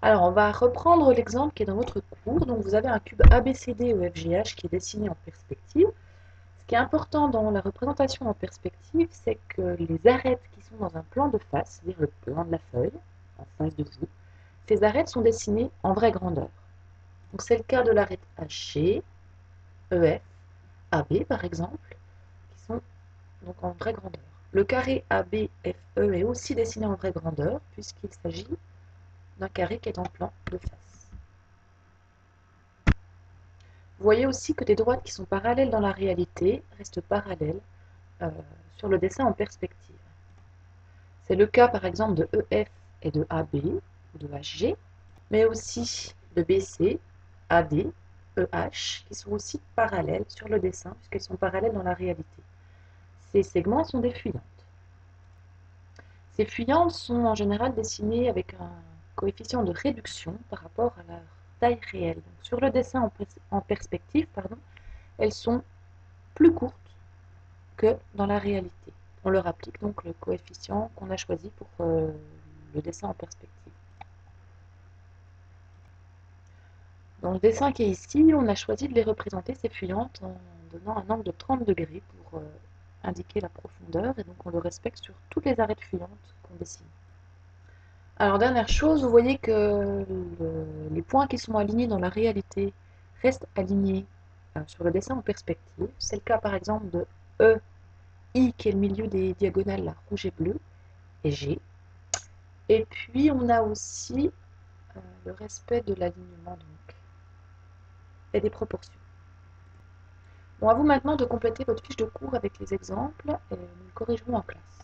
Alors, on va reprendre l'exemple qui est dans votre cours. Donc, vous avez un cube ABCDEFGH qui est dessiné en perspective. Ce qui est important dans la représentation en perspective, c'est que les arêtes qui sont dans un plan de face, c'est-à-dire le plan de la feuille, en face de vous, ces arêtes sont dessinées en vraie grandeur. Donc, c'est le cas de l'arête HG, EF, AB par exemple, qui sont donc en vraie grandeur. Le carré ABFE est aussi dessiné en vraie grandeur, puisqu'il s'agit d'un carré qui est en plan de face. Vous voyez aussi que des droites qui sont parallèles dans la réalité restent parallèles euh, sur le dessin en perspective. C'est le cas par exemple de EF et de AB, ou de HG, mais aussi de BC, AD, EH, qui sont aussi parallèles sur le dessin, puisqu'elles sont parallèles dans la réalité. Ces segments sont des fuyantes. Ces fuyantes sont en général dessinées avec un coefficient de réduction par rapport à leur taille réelle. Donc, sur le dessin en perspective, elles sont plus courtes que dans la réalité. On leur applique donc le coefficient qu'on a choisi pour le dessin en perspective. Dans le dessin qui est ici, on a choisi de les représenter, ces fuyantes, en donnant un angle de 30 degrés pour indiquer la profondeur, et donc on le respecte sur toutes les arêtes fuyantes qu'on dessine. Alors, dernière chose, vous voyez que les points qui sont alignés dans la réalité restent alignés sur le dessin en perspective. C'est le cas par exemple de E, I qui est le milieu des diagonales là, rouge et bleu, et G. Et puis on a aussi le respect de l'alignement et des proportions. Bon, à vous maintenant de compléter votre fiche de cours avec les exemples et nous le corrigerons en classe.